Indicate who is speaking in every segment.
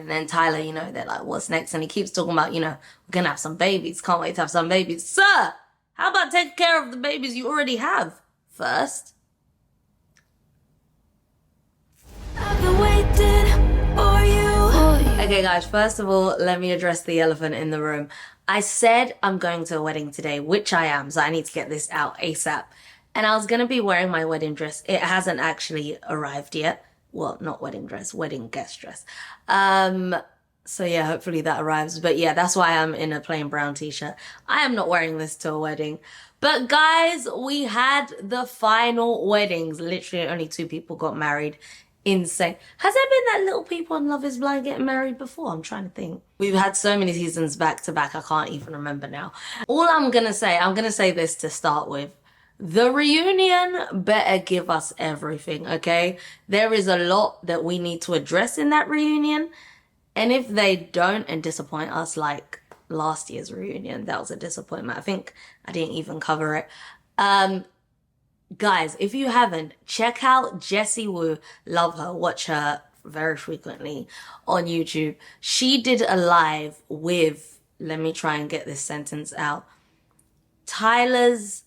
Speaker 1: And then Tyler, you know, they're like, what's next? And he keeps talking about, you know, we're gonna have some babies. Can't wait to have some babies. Sir, how about taking care of the babies you already have first?
Speaker 2: I've been waiting for you.
Speaker 1: Okay guys, first of all, let me address the elephant in the room. I said I'm going to a wedding today, which I am, so I need to get this out ASAP. And I was going to be wearing my wedding dress. It hasn't actually arrived yet. Well, not wedding dress, wedding guest dress. So yeah, hopefully that arrives. But yeah, that's why I'm in a plain brown t-shirt. I am not wearing this to a wedding. But guys, we had the final weddings. Literally only 2 people got married. Insane. Has there been that little people on Love is Blind getting married before? I'm trying to think. We've had so many seasons back to back, I can't even remember now. All I'm gonna say this to start with. The reunion better give us everything, okay? There is a lot that we need to address in that reunion. And if they don't and disappoint us like last year's reunion, that was a disappointment. I think I didn't even cover it. Guys, if you haven't, check out Jessie Woo. Love her. Watch her very frequently on YouTube. She did a live with, let me try and get this sentence out, Tyler's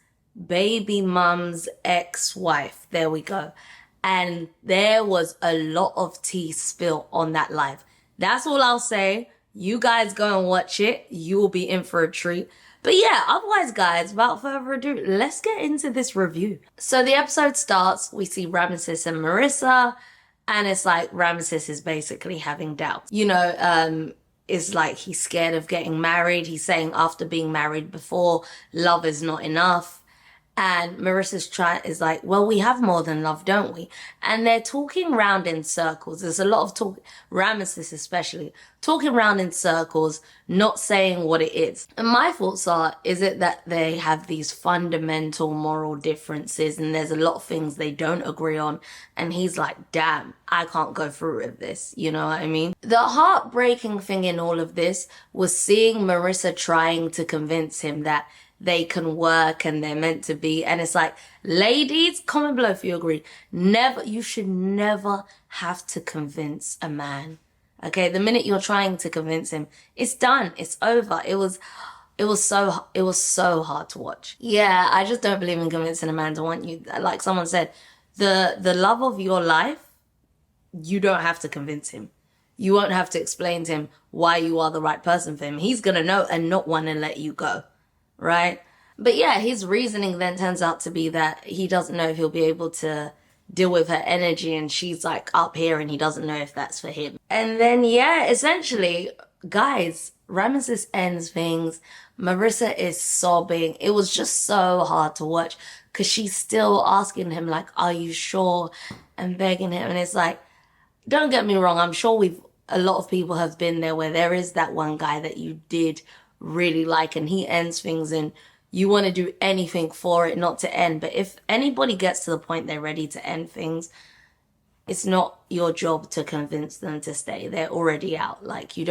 Speaker 1: baby mum's ex-wife. There we go. And there was a lot of tea spilled on that live. That's all I'll say. You guys go and watch it. You will be in for a treat. But yeah, otherwise guys, without further ado, let's get into this review. So the episode starts, we see Ramisis and Marissa, and it's like Ramisis is basically having doubts. You know, it's like he's scared of getting married. He's saying after being married before, love is not enough. And Marissa's is like, well, we have more than love, don't we? And they're talking round in circles. There's a lot of talk, Ramisis especially, talking round in circles, not saying what it is. And my thoughts are, is it that they have these fundamental moral differences and there's a lot of things they don't agree on? And he's like, damn, I can't go through with this. You know what I mean? The heartbreaking thing in all of this was seeing Marissa trying to convince him that they can work and they're meant to be. And it's like, ladies, comment below if you agree. You should never have to convince a man. Okay, the minute you're trying to convince him, it's done. It's over. It was so hard to watch. Yeah, I just don't believe in convincing a man to want you. Like someone said, the love of your life, you don't have to convince him. You won't have to explain to him why you are the right person for him. He's gonna know and not want to let you go. Right? But yeah, his reasoning then turns out to be that he doesn't know if he'll be able to deal with her energy and she's like up here and he doesn't know if that's for him. And then yeah, essentially, guys, Ramisis ends things. Marissa is sobbing. It was just so hard to watch because she's still asking him like, are you sure? And begging him. And it's like, don't get me wrong. I'm sure a lot of people have been there where there is that one guy that you did really like and he ends things and you want to do anything for it not to end. But if anybody gets to the point they're ready to end things, it's not your job to convince them to stay. They're already out. Like you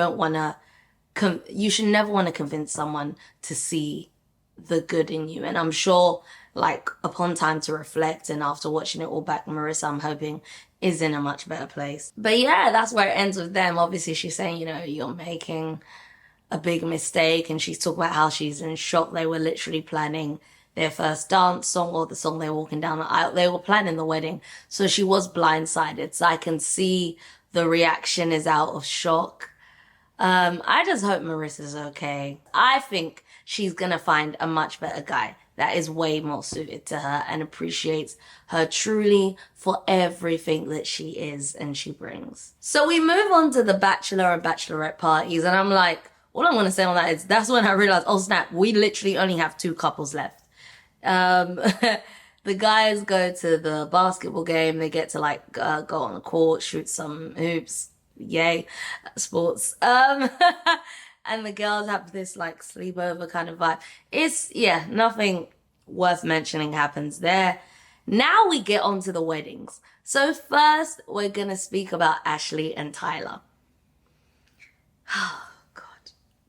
Speaker 1: should never want to convince someone to see the good in you. And I'm sure like upon time to reflect and after watching it all back, Marissa, I'm hoping is in a much better place. But yeah, that's where it ends with them. Obviously she's saying, you know, you're making a big mistake, and she's talking about how she's in shock. They were literally planning their first dance song or the song they were walking down the aisle. They were planning the wedding, so she was blindsided. So I can see the reaction is out of shock. I just hope Marissa's okay. I think she's gonna find a much better guy that is way more suited to her and appreciates her truly for everything that she is and she brings. So we move on to the Bachelor and Bachelorette parties, and I'm like, all I'm going to say on that is that's when I realized, oh snap, we literally only have 2 couples left. The guys go to the basketball game. They get to like go on the court, shoot some hoops. Yay, sports. And the girls have this like sleepover kind of vibe. It's, yeah, nothing worth mentioning happens there. Now we get on to the weddings. So first, we're going to speak about Ashley and Tyler.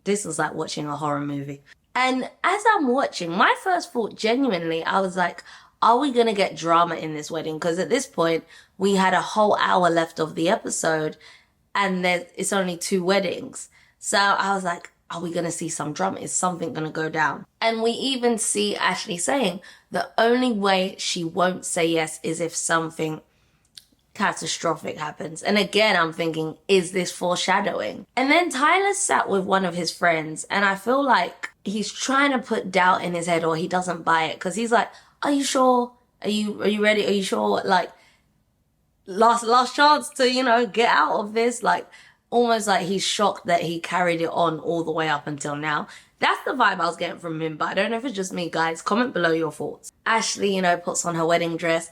Speaker 1: This was like watching a horror movie. And as I'm watching, my first thought genuinely, I was like, are we going to get drama in this wedding? Because at this point, we had a whole hour left of the episode and it's only 2 weddings. So I was like, are we going to see some drama? Is something going to go down? And we even see Ashley saying the only way she won't say yes is if something catastrophic happens. And again, I'm thinking, is this foreshadowing? And then Tyler sat with one of his friends, and I feel like he's trying to put doubt in his head, or he doesn't buy it, because he's like, are you sure? Are you ready? Are you sure? Like, last chance to, get out of this. Like, almost like he's shocked that he carried it on all the way up until now. That's the vibe I was getting from him, but I don't know if it's just me, guys. Comment below your thoughts. Ashley, puts on her wedding dress.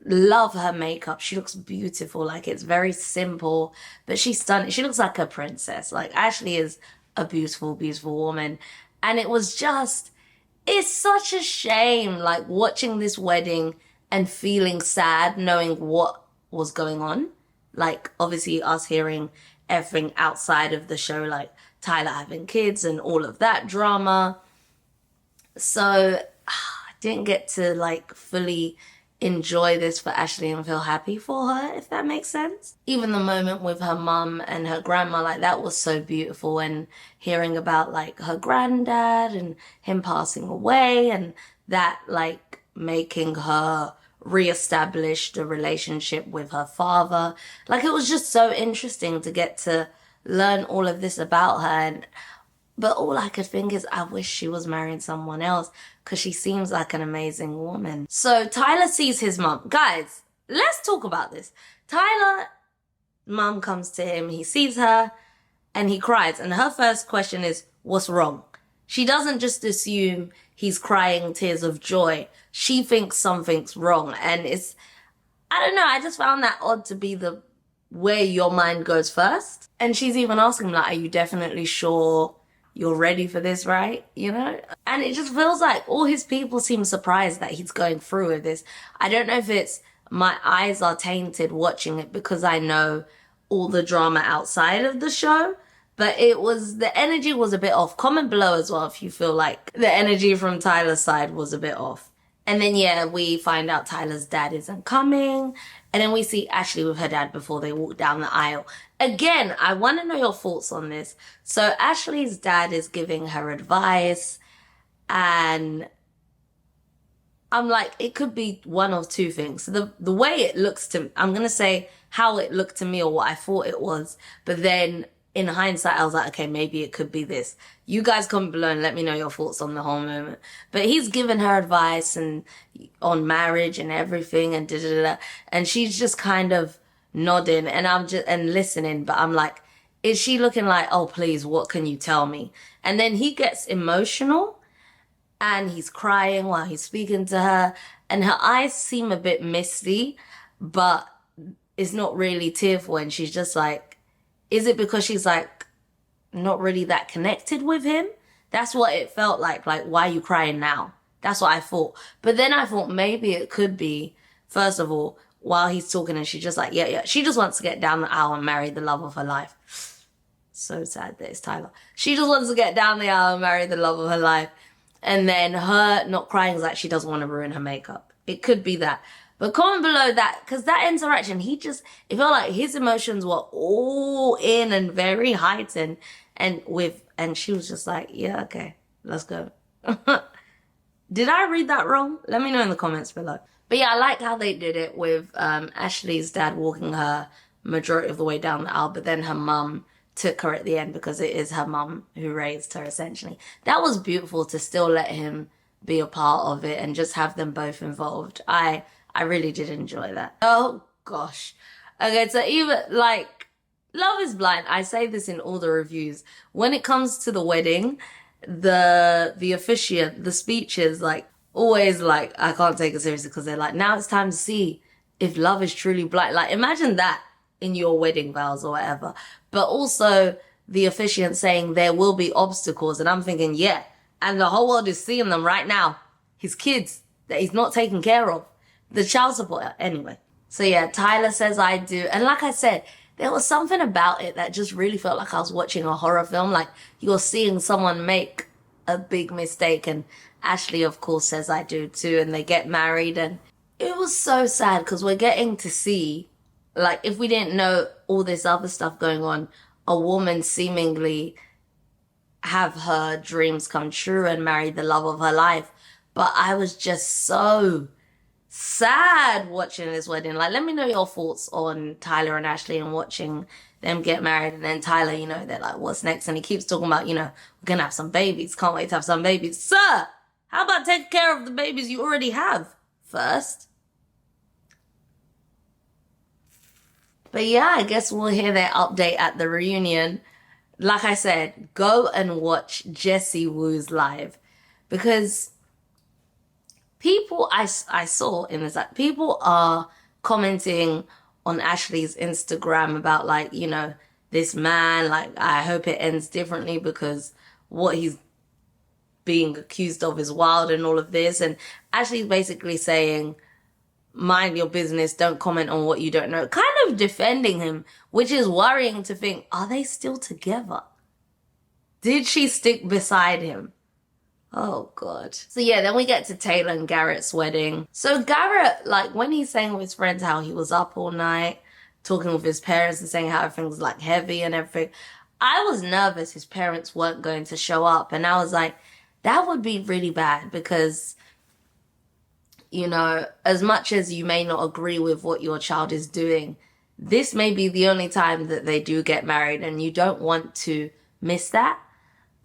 Speaker 1: Love her makeup. She looks beautiful. Like, it's very simple, but she's stunning. She looks like a princess. Like, Ashley is a beautiful, beautiful woman. And it's such a shame, like, watching this wedding and feeling sad, knowing what was going on. Like, obviously us hearing everything outside of the show, like Tyler having kids and all of that drama. So I didn't get to like fully enjoy this for Ashley and feel happy for her, if that makes sense. Even the moment with her mum and her grandma, like, that was so beautiful, and hearing about like her granddad and him passing away, and that like making her reestablish the relationship with her father. Like, it was just so interesting to get to learn all of this about her. But all I could think is, I wish she was marrying someone else, because she seems like an amazing woman. So Tyler sees his mom. Guys, let's talk about this. Tyler, mom comes to him, he sees her, and he cries. And her first question is, what's wrong? She doesn't just assume he's crying tears of joy. She thinks something's wrong. And I don't know, I just found that odd to be the way your mind goes first. And she's even asking him, like, are you definitely sure you're ready for this, right? And it just feels like all his people seem surprised that he's going through with this. I don't know if it's my eyes are tainted watching it because I know all the drama outside of the show, but the energy was a bit off. Comment below as well if you feel like the energy from Tyler's side was a bit off. And then, yeah, we find out Tyler's dad isn't coming. And then we see Ashley with her dad before they walk down the aisle. Again, I want to know your thoughts on this. So Ashley's dad is giving her advice, and I'm like, it could be one of two things. The way it looks to, I'm going to say how it looked to me or what I thought it was. But then in hindsight, I was like, okay, maybe it could be this. You guys comment below and let me know your thoughts on the whole moment. But he's given her advice and on marriage and everything and da-da-da-da. And she's just kind of nodding and listening. But I'm like, is she looking like, oh, please, what can you tell me? And then he gets emotional and he's crying while he's speaking to her. And her eyes seem a bit misty, but it's not really tearful. And she's just like, is it because she's like not really that connected with him? That's what it felt like. Like, why are you crying now? That's what I thought. But then I thought maybe it could be, first of all, while he's talking and she's just like, yeah. She just wants to get down the aisle and marry the love of her life. So sad that it's Tyler. She just wants to get down the aisle and marry the love of her life. And then her not crying is like she doesn't want to ruin her makeup. It could be that. But comment below that, because that interaction, it felt like his emotions were all in and very heightened. And she was just like, yeah, okay, let's go. Did I read that wrong? Let me know in the comments below. But yeah, I like how they did it with Ashley's dad walking her majority of the way down the aisle, but then her mum took her at the end because it is her mum who raised her, essentially. That was beautiful to still let him be a part of it and just have them both involved. I really did enjoy that. Oh, gosh. Okay, so even, like, Love is Blind. I say this in all the reviews. When it comes to the wedding, the officiant, the speeches, like, always, like, I can't take it seriously because they're like, now it's time to see if love is truly blind. Like, imagine that in your wedding vows or whatever. But also the officiant saying there will be obstacles. And I'm thinking, yeah, and the whole world is seeing them right now. His kids that he's not taking care of. The child support, anyway. So yeah, Tyler says I do. And like I said, there was something about it that just really felt like I was watching a horror film. Like, you're seeing someone make a big mistake. And Ashley, of course, says I do too. And they get married. And it was so sad because we're getting to see, like, if we didn't know all this other stuff going on, a woman seemingly have her dreams come true and marry the love of her life. But I was just so sad watching this wedding. Like, let me know your thoughts on Tyler and Ashley and watching them get married. And then Tyler, you know, they're like, what's next? And he keeps talking about, you know, we're gonna have some babies. Can't wait to have some babies. Sir, how about take care of the babies you already have first? But yeah, I guess we'll hear their update at the reunion. Like I said, go and watch Jessie Woo's live, because people I saw in this, like, people are commenting on Ashley's Instagram about, like, you know, this man, like, I hope it ends differently because what he's being accused of is wild and all of this. And Ashley's basically saying, mind your business, don't comment on what you don't know, kind of defending him, which is worrying to think, are they still together? Did she stick beside him? Oh God. So yeah, then we get to Taylor and Garrett's wedding. So Garrett, like, when he's saying with his friends how he was up all night talking with his parents and saying how everything was like heavy and everything, I was nervous his parents weren't going to show up. And I was like, that would be really bad, because, you know, as much as you may not agree with what your child is doing, this may be the only time that they do get married, and you don't want to miss that.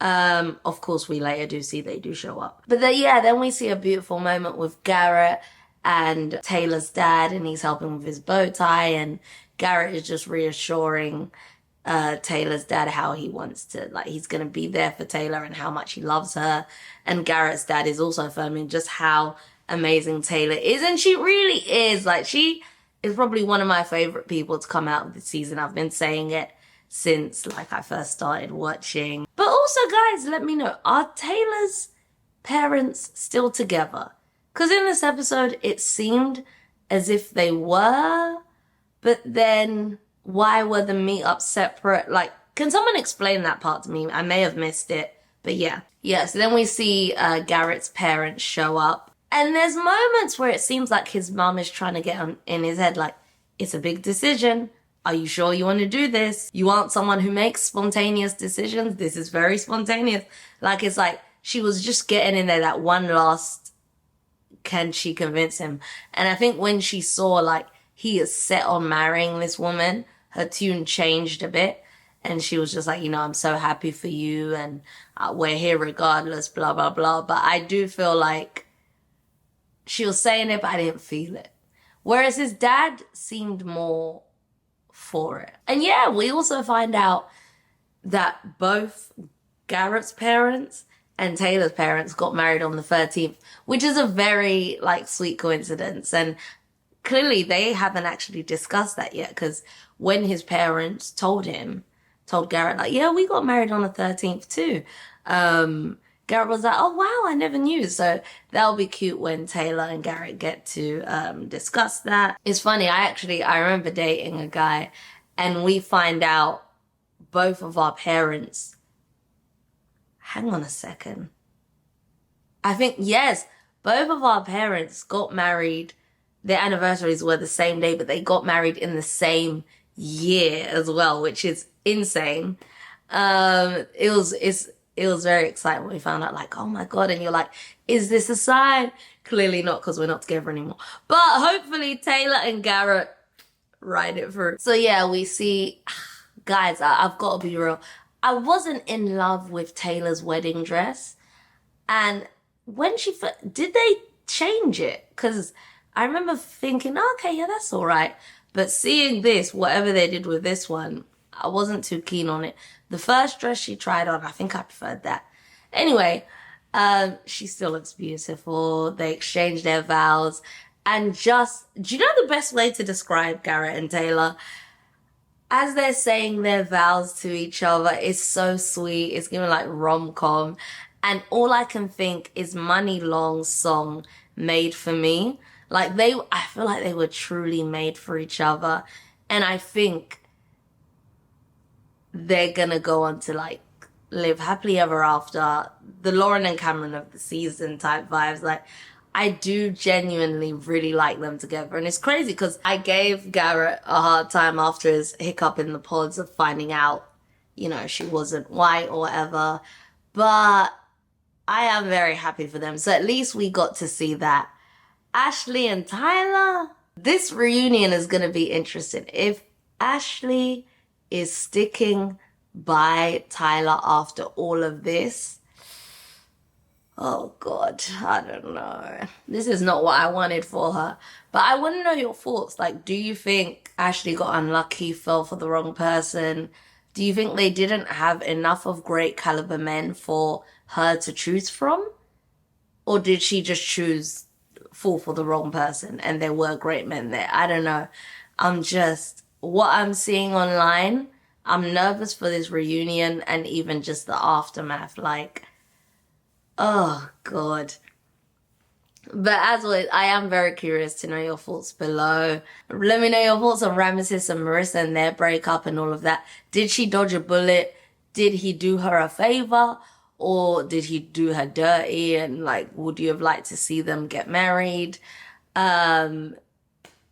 Speaker 1: Of course, we later do see they do show up. But then we see a beautiful moment with Garrett and Taylor's dad, and he's helping with his bow tie, and Garrett is just reassuring Taylor's dad how he wants to, like, he's gonna be there for Taylor and how much he loves her. And Garrett's dad is also affirming just how amazing Taylor is, and she really is. Like, she is probably one of my favorite people to come out of the season. I've been saying it since, like, I first started watching. But also, guys, let me know, are Taylor's parents still together? Because in this episode, it seemed as if they were, but then why were the meetups separate? Like, can someone explain that part to me? I may have missed it, but yeah. Yeah, so then we see Garrett's parents show up. And there's moments where it seems like his mom is trying to get in his head, like, it's a big decision. Are you sure you want to do this? You aren't someone who makes spontaneous decisions. This is very spontaneous. Like, it's like she was just getting in there that one last, can she convince him? And I think when she saw, like, he is set on marrying this woman, her tune changed a bit. And she was just like, you know, I'm so happy for you, and we're here regardless, blah, blah, blah. But I do feel like she was saying it, but I didn't feel it. Whereas his dad seemed more for it. And yeah, we also find out that both Garrett's parents and Taylor's parents got married on the 13th, which is a very, like, sweet coincidence. And clearly they haven't actually discussed that yet, because when his parents told Garrett, like, yeah, we got married on the 13th too. Garrett was like, oh wow, I never knew. So that'll be cute when Taylor and Garrett get to discuss that. It's funny, I remember dating a guy, and we find out both of our parents, hang on a second. I think, yes, both of our parents got married. Their anniversaries were the same day, but they got married in the same year as well, which is insane. It was very exciting when we found out, like, oh my God. And you're like, is this a sign? Clearly not, because we're not together anymore. But hopefully Taylor and Garrett ride it through. So yeah, we see, guys, I've got to be real. I wasn't in love with Taylor's wedding dress. And when did they change it? Because I remember thinking, oh, okay, yeah, that's all right. But seeing this, whatever they did with this one, I wasn't too keen on it. The first dress she tried on, I think I preferred that. Anyway, she still looks beautiful. They exchanged their vows. And just, do you know the best way to describe Garrett and Taylor? As they're saying their vows to each other, it's so sweet. It's giving like rom-com. And all I can think is Money Long's song, Made for Me. Like, I feel like they were truly made for each other. And I think they're gonna go on to, like, live happily ever after. The Lauren and Cameron of the season type vibes. Like, I do genuinely really like them together. And it's crazy because I gave Garrett a hard time after his hiccup in the pods of finding out, you know, she wasn't white or whatever. But I am very happy for them. So at least we got to see that. Ashley and Tyler, this reunion is going to be interesting. If Ashley is sticking by Tyler after all of this, oh God, I don't know. This is not what I wanted for her. But I want to know your thoughts. Like, do you think Ashley got unlucky, fell for the wrong person? Do you think they didn't have enough of great caliber men for her to choose from? Or did she just fall for the wrong person and there were great men there? I don't know. What I'm seeing online, I'm nervous for this reunion and even just the aftermath. Like, oh God. But as always, I am very curious to know your thoughts below. Let me know your thoughts on Ramisis and Marissa and their breakup and all of that. Did she dodge a bullet? Did he do her a favor? Or did he do her dirty? And like, would you have liked to see them get married?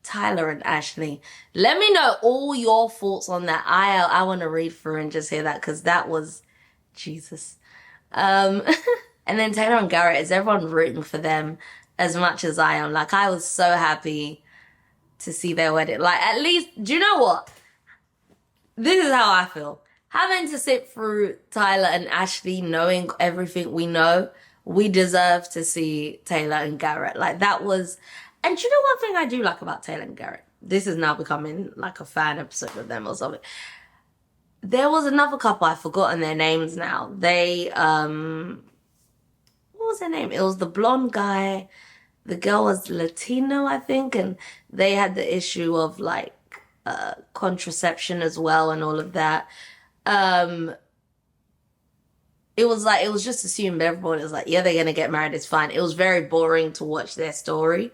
Speaker 1: Tyler and Ashley. Let me know all your thoughts on that. I want to read through and just hear that because that was Jesus. And then Taylor and Garrett, is everyone rooting for them as much as I am? Like, I was so happy to see their wedding. Like, at least, do you know what? This is how I feel. Having to sit through Tyler and Ashley, knowing everything we know, we deserve to see Taylor and Garrett. Like, that was... And do you know one thing I do like about Taylor and Garrett? This is now becoming like a fan episode of them or something. There was another couple, I've forgotten their names now. They, what was their name? It was the blonde guy. The girl was Latino, I think. And they had the issue of like, contraception as well and all of that. It was just assumed everyone was like, yeah, they're going to get married. It's fine. It was very boring to watch their story.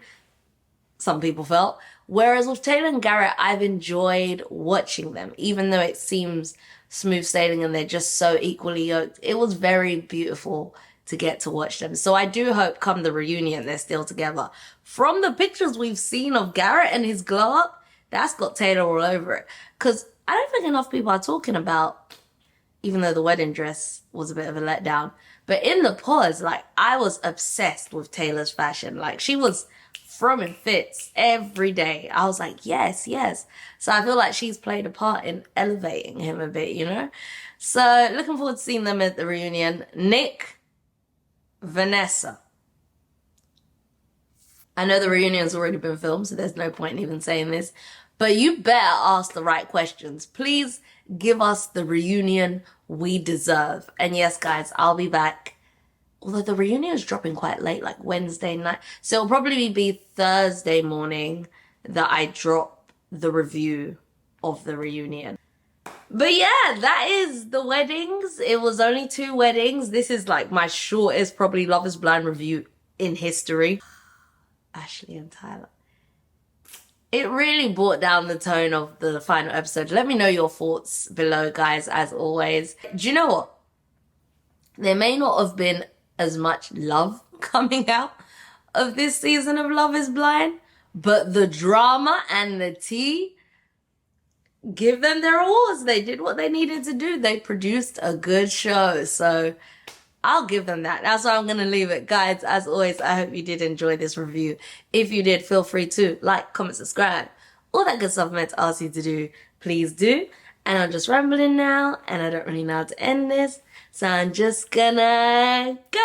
Speaker 1: Some people felt. Whereas with Taylor and Garrett, I've enjoyed watching them, even though it seems smooth sailing and they're just so equally yoked. It was very beautiful to get to watch them. So I do hope come the reunion, they're still together. From the pictures we've seen of Garrett and his glow up, that's got Taylor all over it. Because I don't think enough people are talking about, even though the wedding dress was a bit of a letdown. But in the pause, like, I was obsessed with Taylor's fashion. Like, she was throwing fits every day. I was like, yes, yes. So I feel like she's played a part in elevating him a bit, you know? So looking forward to seeing them at the reunion. Nick, Vanessa. I know the reunion's already been filmed, so there's no point in even saying this. But you better ask the right questions. Please give us the reunion we deserve. And yes, guys, I'll be back. Although the reunion is dropping quite late, like Wednesday night. So it'll probably be Thursday morning that I drop the review of the reunion. But yeah, that is the weddings. It was only 2 weddings. This is like my shortest, probably Love is Blind review in history. Ashley and Tyler. It really brought down the tone of the final episode. Let me know your thoughts below, guys, as always. Do you know what? There may not have been as much love coming out of this season of Love is Blind, but the drama and the tea, give them their awards. They did what they needed to do. They produced a good show. So I'll give them that. That's why I'm going to leave it. Guys, as always, I hope you did enjoy this review. If you did, feel free to like, comment, subscribe. All that good stuff I'm meant to ask you to do, please do. And I'm just rambling now, and I don't really know how to end this. So I'm just gonna go.